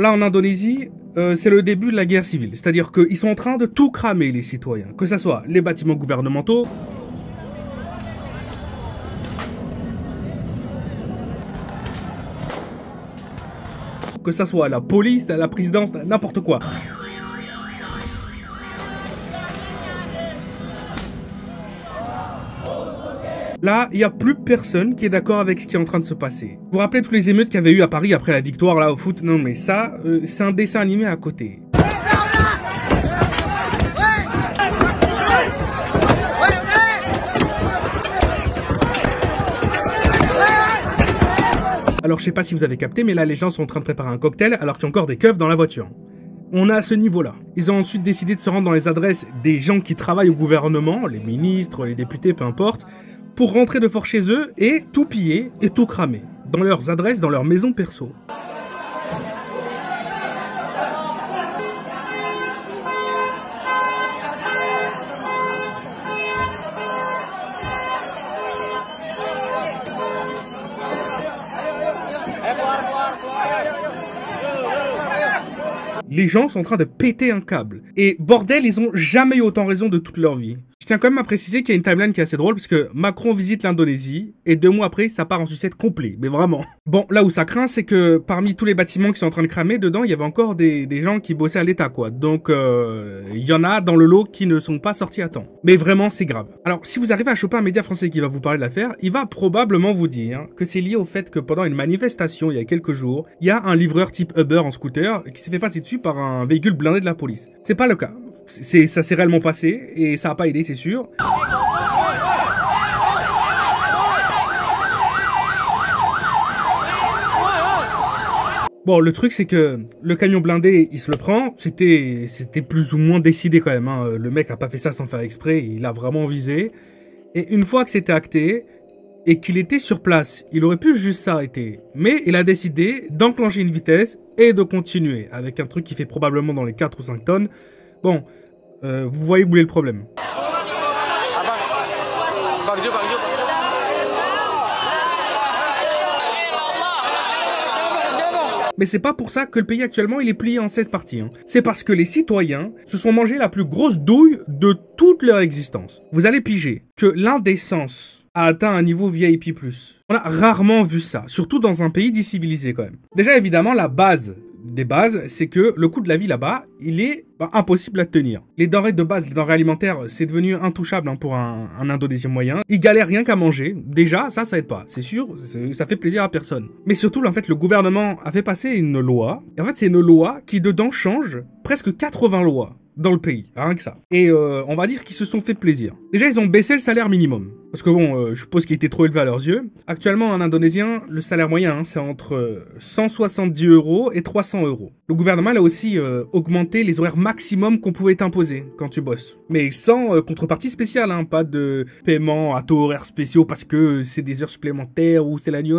là en Indonésie, c'est le début de la guerre civile. C'est-à-dire qu'ils sont en train de tout cramer, les citoyens. Que ça soit les bâtiments gouvernementaux, que ça soit la police, la présidence, n'importe quoi. Là, il n'y a plus personne qui est d'accord avec ce qui est en train de se passer. Vous vous rappelez toutes les émeutes qu'il y avait eu à Paris après la victoire là au foot? Non mais ça, c'est un dessin animé à côté. Alors je sais pas si vous avez capté, mais là les gens sont en train de préparer un cocktail alors qu'il y a encore des keufs dans la voiture. On est à ce niveau-là. Ils ont ensuite décidé de se rendre dans les adresses des gens qui travaillent au gouvernement, les ministres, les députés, peu importe, pour rentrer de force chez eux et tout piller et tout cramer. Dans leurs adresses, dans leurs maisons perso. Les gens sont en train de péter un câble. Et bordel, ils ont jamais eu autant raison de toute leur vie. Je tiens quand même à préciser qu'il y a une timeline qui est assez drôle, parce que Macron visite l'Indonésie, et 2 mois après, ça part en sucette complet, mais vraiment. Bon, là où ça craint, c'est que parmi tous les bâtiments qui sont en train de cramer, dedans, il y avait encore des gens qui bossaient à l'État, quoi. Donc, il y en a dans le lot qui ne sont pas sortis à temps. Mais vraiment, c'est grave. Alors, si vous arrivez à choper un média français qui va vous parler de l'affaire, il va probablement vous dire que c'est lié au fait que pendant une manifestation, il y a quelques jours, il y a un livreur type Uber en scooter qui s'est fait passer dessus par un véhicule blindé de la police. C'est pas le cas. Ça s'est réellement passé, et ça a pas aidé, c'est sûr. Bon, le truc, c'est que le camion blindé, il se le prend. C'était plus ou moins décidé quand même, hein. Le mec a pas fait ça sans faire exprès, il a vraiment visé. Et une fois que c'était acté, et qu'il était sur place, il aurait pu juste s'arrêter. Mais il a décidé d'enclencher une vitesse et de continuer, avec un truc qui fait probablement dans les 4 ou 5 tonnes. Bon, vous voyez où est le problème. Mais c'est pas pour ça que le pays actuellement il est plié en 16 parties. Hein. C'est parce que les citoyens se sont mangés la plus grosse douille de toute leur existence. Vous allez piger que l'indécence a atteint un niveau VIP+. On a rarement vu ça, surtout dans un pays décivilisé quand même. Déjà évidemment la base des bases, c'est que le coût de la vie là-bas, il est impossible à tenir. Les denrées de base, les denrées alimentaires, c'est devenu intouchable hein, pour un Indonésien moyen. Ils galèrent rien qu'à manger. Déjà, ça aide pas, c'est sûr, ça fait plaisir à personne. Mais surtout, en fait, le gouvernement a fait passer une loi. Et en fait, c'est une loi qui, dedans, change presque 80 lois dans le pays, rien que ça. Et on va dire qu'ils se sont fait plaisir. Déjà, ils ont baissé le salaire minimum. Parce que bon, je suppose qu'il était trop élevé à leurs yeux. Actuellement, en indonésien, le salaire moyen, hein, c'est entre 170 € et 300 €. Le gouvernement a aussi augmenté les horaires maximum qu'on pouvait t'imposer quand tu bosses. Mais sans contrepartie spéciale, hein, pas de paiement à taux horaires spéciaux parce que c'est des heures supplémentaires ou c'est la nuit.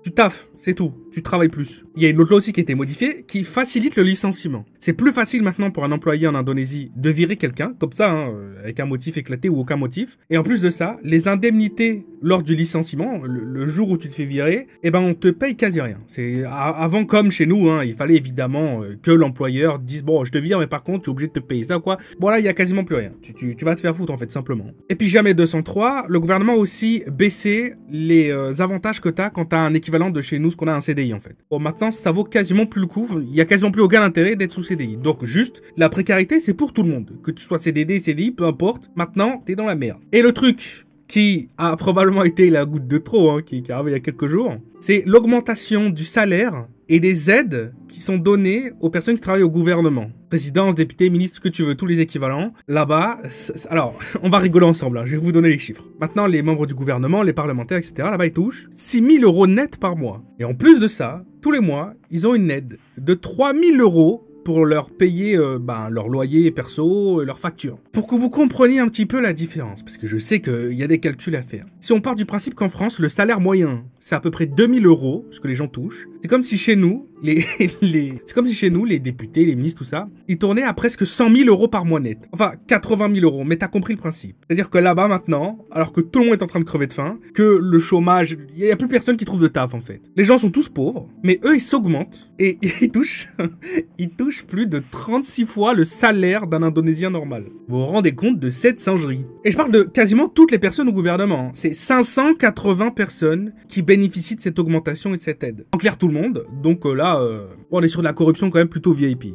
Tu taffes, c'est tout. Tu travailles plus. Il y a une autre loi aussi qui a été modifiée qui facilite le licenciement. C'est plus facile maintenant pour un employé en Indonésie de virer quelqu'un, comme ça, hein, avec un motif éclaté ou aucun motif. Et en plus de ça, les indemnités lors du licenciement, le jour où tu te fais virer, eh ben on te paye quasi rien. C'est avant comme chez nous, hein, il fallait évidemment que l'employeur dise bon je te vire mais par contre tu es obligé de te payer ça quoi. Bon là il y a quasiment plus rien. Tu vas te faire foutre en fait simplement. Et puis jamais 203, le gouvernement a aussi baissé les avantages que t'as quand t'as un équivalent de chez nous ce qu'on a un CDI en fait. Bon maintenant ça vaut quasiment plus le coup, il y a quasiment plus aucun intérêt d'être sous CDI. Donc juste la précarité c'est pour tout le monde, que tu sois CDD, CDI, peu importe. Maintenant t'es dans la merde. Et le truc qui a probablement été la goutte de trop, hein, qui est arrivée il y a quelques jours, c'est l'augmentation du salaire et des aides qui sont données aux personnes qui travaillent au gouvernement. Présidence, député, ministre, ce que tu veux, tous les équivalents. Là-bas, alors, on va rigoler ensemble, hein, je vais vous donner les chiffres. Maintenant, les membres du gouvernement, les parlementaires, etc., là-bas, ils touchent 6 000 € net par mois. Et en plus de ça, tous les mois, ils ont une aide de 3 000 € pour leur payer leur loyer perso, leurs factures. Pour que vous compreniez un petit peu la différence, parce que je sais qu'il y a des calculs à faire. Si on part du principe qu'en France, le salaire moyen, c'est à peu près 2 000 € ce que les gens touchent, C'est comme si chez nous, c'est comme si chez nous, les députés, les ministres, tout ça, ils tournaient à presque 100 000 euros par mois net. Enfin, 80 000 euros, mais t'as compris le principe. C'est-à-dire que là-bas, maintenant, alors que tout le monde est en train de crever de faim, que le chômage, il y a plus personne qui trouve de taf, en fait. Les gens sont tous pauvres, mais eux, ils s'augmentent et ils touchent plus de 36 fois le salaire d'un Indonésien normal. Vous vous rendez compte de cette singerie? Et je parle de quasiment toutes les personnes au gouvernement. C'est 580 personnes qui bénéficient de cette augmentation et de cette aide. En clair, tout le monde. Donc là, on est sur de la corruption quand même plutôt VIP.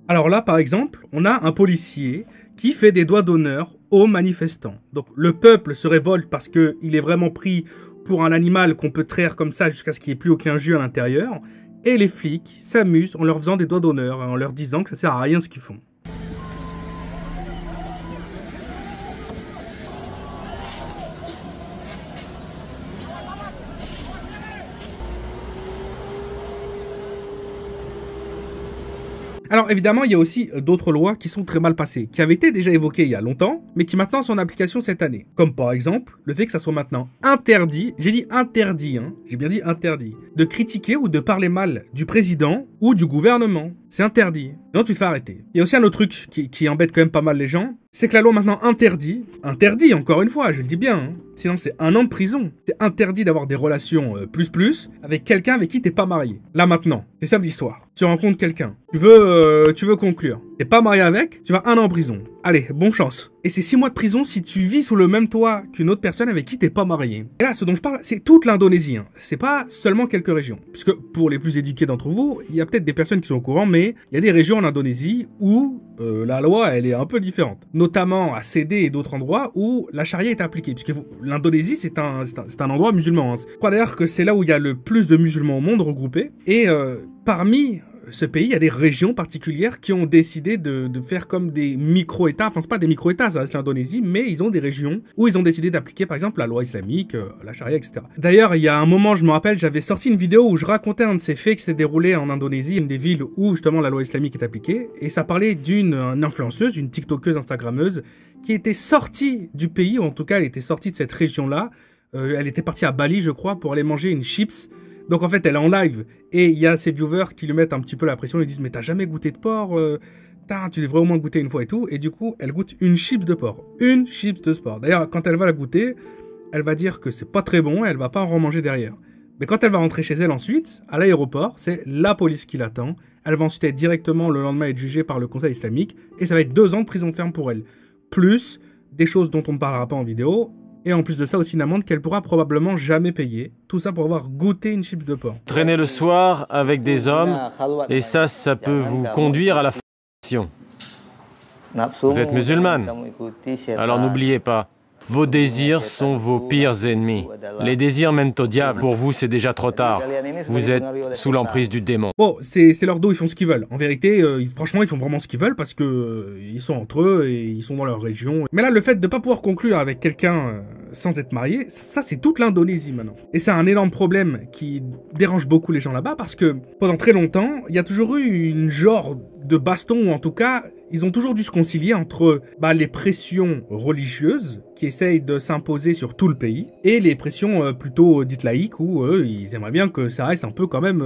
Alors là, par exemple, on a un policier qui fait des doigts d'honneur aux manifestants. Donc le peuple se révolte parce qu'il est vraiment pris pour un animal qu'on peut traire comme ça jusqu'à ce qu'il n'y ait plus aucun jus à l'intérieur. Et les flics s'amusent en leur faisant des doigts d'honneur, en leur disant que ça sert à rien ce qu'ils font. Alors évidemment, il y a aussi d'autres lois qui sont très mal passées, qui avaient été déjà évoquées il y a longtemps, mais qui maintenant sont en application cette année. Comme par exemple, le fait que ça soit maintenant interdit, j'ai dit interdit, hein, j'ai bien dit interdit, de critiquer ou de parler mal du président ou du gouvernement. C'est interdit. Non, tu te fais arrêter. Il y a aussi un autre truc qui embête quand même pas mal les gens, c'est que la loi maintenant interdit encore une fois, je le dis bien, hein, sinon c'est 1 an de prison. C'est interdit d'avoir des relations plus avec quelqu'un avec qui t'es pas marié. Là maintenant, c'est samedi soir, tu rencontres quelqu'un, tu veux conclure. T'es pas marié avec, tu vas 1 an en prison. Allez, bonne chance. Et c'est 6 mois de prison si tu vis sous le même toit qu'une autre personne avec qui t'es pas marié. Et là, ce dont je parle, c'est toute l'Indonésie. Hein. C'est pas seulement quelques régions. Puisque pour les plus éduqués d'entre vous, il y a peut-être des personnes qui sont au courant, mais il y a des régions en Indonésie où la loi, elle est un peu différente. Notamment à Sédé et d'autres endroits où la charia est appliquée. Puisque l'Indonésie, c'est un endroit musulman. Hein. Je crois d'ailleurs que c'est là où il y a le plus de musulmans au monde regroupés. Et parmi ce pays, il y a des régions particulières qui ont décidé de faire comme des micro-États. Enfin, c'est pas des micro-États, ça reste l'Indonésie, mais ils ont des régions où ils ont décidé d'appliquer, par exemple, la loi islamique, la charia, etc. D'ailleurs, il y a un moment, je me rappelle, j'avais sorti une vidéo où je racontais un de ces faits qui s'est déroulé en Indonésie, une des villes où, justement, la loi islamique est appliquée, et ça parlait d'une influenceuse, une tiktokeuse, instagrammeuse, qui était sortie du pays, ou en tout cas, elle était sortie de cette région-là. Elle était partie à Bali, je crois, pour aller manger une chips. Donc en fait, elle est en live et il y a ses viewers qui lui mettent un petit peu la pression. Ils disent mais t'as jamais goûté de porc, tu devrais au moins goûter une fois et tout. Et du coup, elle goûte une chips de porc, une chips de porc. D'ailleurs, quand elle va la goûter, elle va dire que c'est pas très bon et elle va pas en remanger derrière. Mais quand elle va rentrer chez elle ensuite, à l'aéroport, c'est la police qui l'attend. Elle va ensuite être directement le lendemain être jugée par le conseil islamique et ça va être 2 ans de prison ferme pour elle. Plus des choses dont on ne parlera pas en vidéo. Et en plus de ça, aussi une amende qu'elle pourra probablement jamais payer. Tout ça pour avoir goûté une chips de porc. Traîner le soir avec des hommes, et ça peut vous conduire à la fornication. Vous êtes musulmane, alors n'oubliez pas, vos désirs sont vos pires ennemis. Les désirs mènent au diable. Pour vous, c'est déjà trop tard. Vous êtes sous l'emprise du démon. Bon, c'est leur dos, ils font ce qu'ils veulent. En vérité, franchement, ils font vraiment ce qu'ils veulent parce que ils sont entre eux et ils sont dans leur région. Mais là, le fait de pas pouvoir conclure avec quelqu'un sans être marié, ça, c'est toute l'Indonésie maintenant. Et c'est un énorme problème qui dérange beaucoup les gens là-bas parce que pendant très longtemps, il y a toujours eu une genre de baston, ou en tout cas, ils ont toujours dû se concilier entre les pressions religieuses qui essayent de s'imposer sur tout le pays et les pressions plutôt dites laïques où eux, ils aimeraient bien que ça reste un peu quand même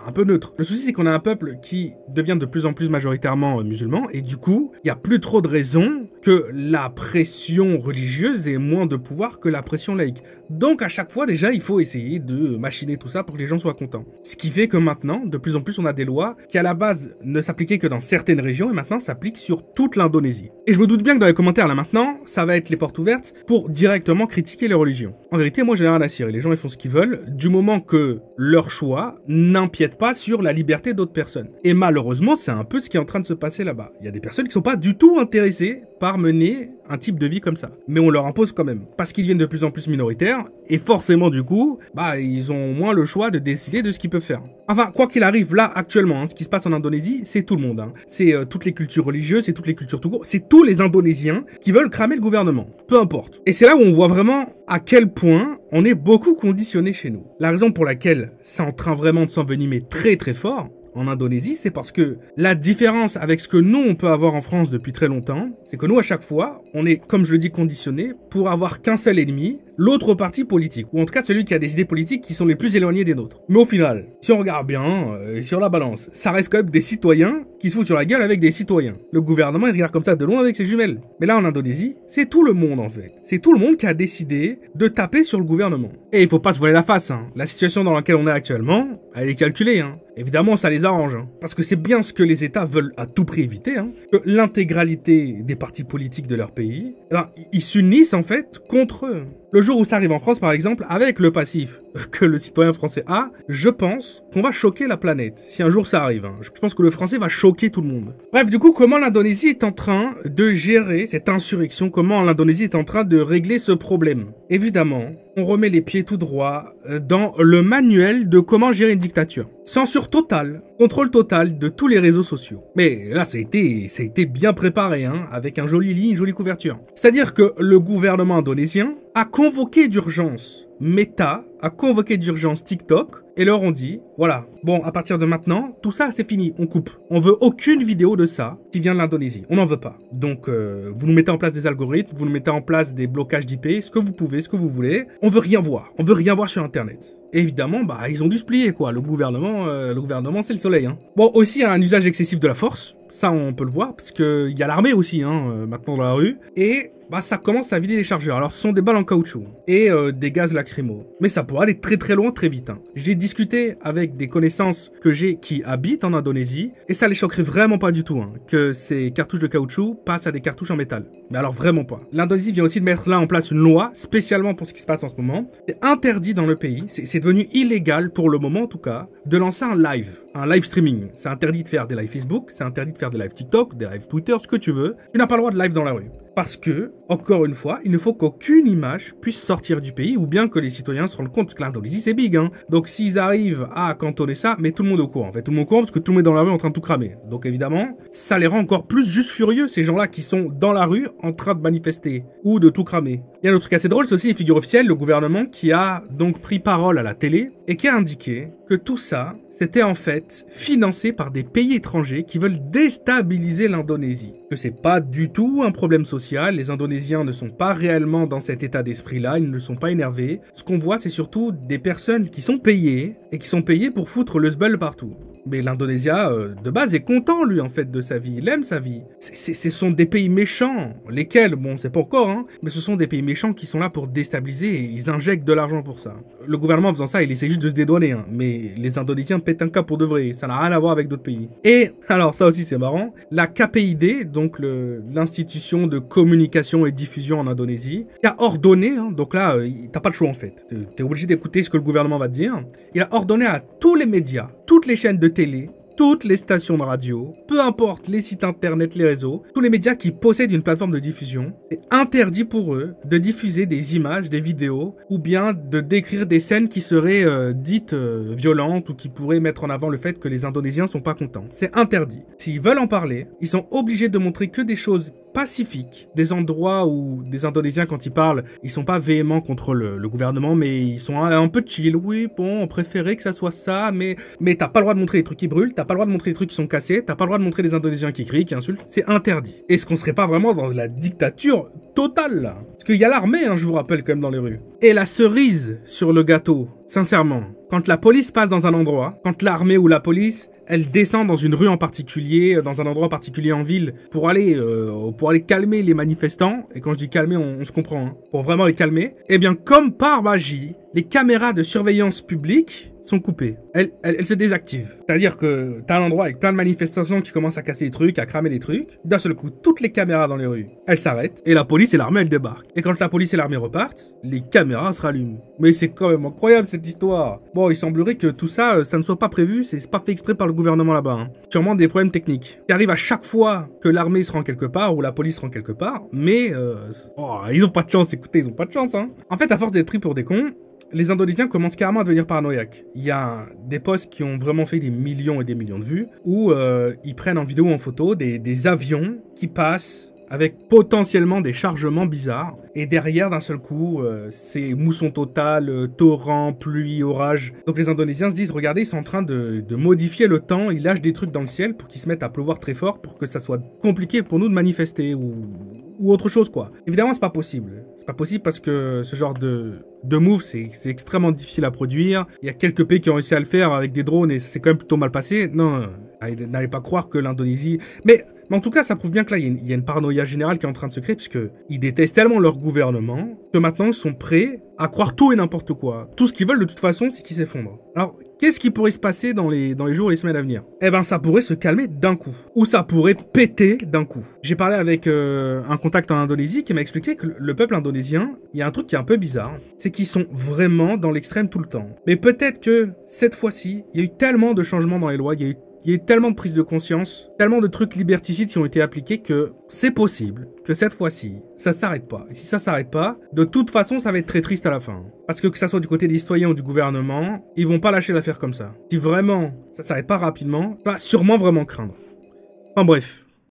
un peu neutre. Le souci, c'est qu'on a un peuple qui devient de plus en plus majoritairement musulman et du coup, il n'y a plus trop de raisons que la pression religieuse ait moins de pouvoir que la pression laïque. Donc à chaque fois, déjà, il faut essayer de machiner tout ça pour que les gens soient contents. Ce qui fait que maintenant, de plus en plus, on a des lois qui à la base ne s'appliquaient que dans certaines régions et maintenant s'appliquent sur toute l'Indonésie. Et je me doute bien que dans les commentaires là maintenant, ça va être les portes ouvertes pour directement critiquer les religions. En vérité, moi, je n'ai rien à cirer. Les gens, ils font ce qu'ils veulent du moment que leur choix n'empiète pas sur la liberté d'autres personnes. Et malheureusement, c'est un peu ce qui est en train de se passer là-bas. Il y a des personnes qui sont pas du tout intéressées par mener un type de vie comme ça. Mais on leur impose quand même. Parce qu'ils deviennent de plus en plus minoritaires, et forcément du coup, ils ont moins le choix de décider de ce qu'ils peuvent faire. Enfin, quoi qu'il arrive là, actuellement, ce qui se passe en Indonésie, c'est tout le monde. C'est toutes les cultures religieuses, c'est toutes les cultures tout court, c'est tous les Indonésiens qui veulent cramer le gouvernement. Peu importe. Et c'est là où on voit vraiment à quel point on est beaucoup conditionné chez nous. La raison pour laquelle c'est en train vraiment de s'envenimer très très fort, en Indonésie, c'est parce que la différence avec ce que nous, on peut avoir en France depuis très longtemps, c'est que nous, à chaque fois, on est, comme je le dis, conditionné pour avoir qu'un seul ennemi, l'autre parti politique, ou en tout cas celui qui a des idées politiques qui sont les plus éloignées des nôtres. Mais au final, si on regarde bien, sur la balance, ça reste quand même des citoyens qui se foutent sur la gueule avec des citoyens. Le gouvernement, il regarde comme ça de loin avec ses jumelles. Mais là, en Indonésie, c'est tout le monde, en fait. C'est tout le monde qui a décidé de taper sur le gouvernement. Et il faut pas se voiler la face, hein. La situation dans laquelle on est actuellement, elle est calculée, hein. Évidemment, ça les arrange, hein, parce que c'est bien ce que les États veulent à tout prix éviter, hein, que l'intégralité des partis politiques de leur pays, ils s'unissent en fait contre eux. Le jour où ça arrive en France, par exemple, avec le passif que le citoyen français a, je pense qu'on va choquer la planète, si un jour ça arrive. Hein. Je pense que le français va choquer tout le monde. Bref, du coup, comment l'Indonésie est en train de gérer cette insurrection? Comment l'Indonésie est en train de régler ce problème? Évidemment, on remet les pieds tout droit dans le manuel de comment gérer une dictature. Censure totale, contrôle total de tous les réseaux sociaux. Mais là, ça a été bien préparé, hein, avec un joli lit, une jolie couverture. C'est-à-dire que le gouvernement indonésien a convoqué d'urgence Meta, a convoqué d'urgence TikTok et leur ont dit, voilà, bon, à partir de maintenant, tout ça, c'est fini, on coupe. On veut aucune vidéo de ça qui vient de l'Indonésie. On n'en veut pas. Donc, vous nous mettez en place des algorithmes, vous nous mettez en place des blocages d'IP, ce que vous pouvez, ce que vous voulez. On veut rien voir. On veut rien voir sur Internet. Et évidemment, bah, ils ont dû se plier, quoi. Le gouvernement, c'est le soleil, hein. Bon, aussi, un usage excessif de la force. Ça, on peut le voir, parce qu'il y a l'armée aussi, hein, maintenant dans la rue. Et bah, ça commence à vider les chargeurs. Alors, ce sont des balles en caoutchouc et des gaz lacrymaux. Mais ça pourrait aller très très loin, très vite. Hein. J'ai discuté avec des connaissances que j'ai qui habitent en Indonésie et ça les choquerait vraiment pas du tout, hein, que ces cartouches de caoutchouc passent à des cartouches en métal. Mais alors vraiment pas. L'Indonésie vient aussi de mettre là en place une loi, spécialement pour ce qui se passe en ce moment. C'est interdit dans le pays, c'est devenu illégal pour le moment en tout cas, de lancer un live streaming. C'est interdit de faire des lives Facebook, c'est interdit de faire des lives TikTok, des lives Twitter, ce que tu veux. Tu n'as pas le droit de live dans la rue. Parce que, encore une fois, il ne faut qu'aucune image puisse sortir du pays ou bien que les citoyens se rendent compte que l'Indonésie c'est big, hein. Donc s'ils arrivent à cantonner ça, mais tout le monde au courant. En fait, tout le monde au courant parce que tout le monde est dans la rue en train de tout cramer. Donc évidemment, ça les rend encore plus juste furieux, ces gens-là qui sont dans la rue en train de manifester ou de tout cramer. Il y a un autre truc assez drôle, c'est aussi les figures officielles, le gouvernement qui a donc pris parole à la télé et qui a indiqué que tout ça, c'était en fait financé par des pays étrangers qui veulent déstabiliser l'Indonésie. Que c'est pas du tout un problème social, les Indonésiens ne sont pas réellement dans cet état d'esprit-là, ils ne sont pas énervés. Ce qu'on voit, c'est surtout des personnes qui sont payées, et qui sont payées pour foutre le sbeul partout. Mais l'Indonésia, de base, est content, lui, en fait, de sa vie. Il aime sa vie. Ce sont des pays méchants, lesquels, bon, c'est pas encore, hein, mais ce sont des pays méchants qui sont là pour déstabiliser et ils injectent de l'argent pour ça. Le gouvernement, en faisant ça, il essaie juste de se dédouaner, hein, mais les Indonésiens pètent un cap pour de vrai. Ça n'a rien à voir avec d'autres pays. Et, alors, ça aussi, c'est marrant, la KPID, donc l'institution de communication et diffusion en Indonésie, qui a ordonné, hein, donc là, t'as pas le choix, en fait. T'es obligé d'écouter ce que le gouvernement va te dire. Il a ordonné à tous les médias, toutes les chaînes de télé, toutes les stations de radio, peu importe les sites internet, les réseaux, tous les médias qui possèdent une plateforme de diffusion, c'est interdit pour eux de diffuser des images, des vidéos, ou bien de décrire des scènes qui seraient dites violentes ou qui pourraient mettre en avant le fait que les Indonésiens sont pas contents. C'est interdit. S'ils veulent en parler, ils sont obligés de montrer que des choses pacifiques, des endroits où des Indonésiens, quand ils parlent, ils sont pas véhéments contre le gouvernement, mais ils sont un peu chill. Oui, bon, on préférait que ça soit ça, mais t'as pas le droit de montrer les trucs qui brûlent, t'as pas le droit de montrer les trucs qui sont cassés, t'as pas le droit de montrer les Indonésiens qui crient, qui insultent. C'est interdit. Est-ce qu'on serait pas vraiment dans la dictature totale, là? Parce qu'il y a l'armée, hein, je vous rappelle, quand même, dans les rues. Et la cerise sur le gâteau, sincèrement, quand la police passe dans un endroit, quand l'armée ou la police, elle descend dans une rue en particulier, dans un endroit particulier en ville, pour aller calmer les manifestants, et quand je dis calmer, on se comprend, hein, pour vraiment les calmer, eh bien, comme par magie, les caméras de surveillance publique sont coupées. Elles se désactivent. C'est-à-dire que t'as un endroit avec plein de manifestations qui commencent à casser des trucs, à cramer des trucs. D'un seul coup, toutes les caméras dans les rues, elles s'arrêtent, et la police et l'armée, elles débarquent. Et quand la police et l'armée repartent, les caméras se rallument. Mais c'est quand même incroyable, cette histoire. Bon, il semblerait que tout ça, ça ne soit pas prévu, c'est pas fait exprès par le gouvernement là-bas, hein. Sûrement des problèmes techniques qui arrivent à chaque fois que l'armée se rend quelque part ou la police se rend quelque part, mais ils ont pas de chance, écoutez, ils ont pas de chance, hein. En fait, à force d'être pris pour des cons, les Indonésiens commencent carrément à devenir paranoïaques. Il y a des posts qui ont vraiment fait des millions et des millions de vues, où ils prennent en vidéo ou en photo des avions qui passent avec potentiellement des chargements bizarres. Et derrière, d'un seul coup, c'est mousson total, torrent, pluie, orage. Donc les Indonésiens se disent, regardez, ils sont en train de modifier le temps, ils lâchent des trucs dans le ciel pour qu'ils se mettent à pleuvoir très fort, pour que ça soit compliqué pour nous de manifester, ou autre chose, quoi. Évidemment, c'est pas possible. C'est pas possible parce que ce genre de move, c'est extrêmement difficile à produire. Il y a quelques pays qui ont réussi à le faire avec des drones et c'est quand même plutôt mal passé. Non, n'allez pas croire que l'Indonésie... Mais en tout cas, ça prouve bien que là, il y a une paranoïa générale qui est en train de se créer, puisqu'ils détestent tellement leur gouvernement que maintenant, ils sont prêts à croire tout et n'importe quoi. Tout ce qu'ils veulent, de toute façon, c'est qu'ils s'effondrent. Alors, qu'est-ce qui pourrait se passer dans les jours et les semaines à venir? Eh ben, ça pourrait se calmer d'un coup. Ou ça pourrait péter d'un coup. J'ai parlé avec un contact en Indonésie qui m'a expliqué que le peuple indonésien, il y a un truc qui est un peu bizarre. C'est qu'ils sont vraiment dans l'extrême tout le temps. Mais peut-être que, cette fois-ci, il y a eu tellement de changements dans les lois, il y a eu tellement de prise de conscience, tellement de trucs liberticides qui ont été appliqués que c'est possible que cette fois-ci, ça s'arrête pas. Et si ça s'arrête pas, de toute façon, ça va être très triste à la fin. Parce que ça soit du côté des citoyens ou du gouvernement, ils vont pas lâcher l'affaire comme ça. Si vraiment ça s'arrête pas rapidement, va sûrement vraiment craindre. Enfin bref.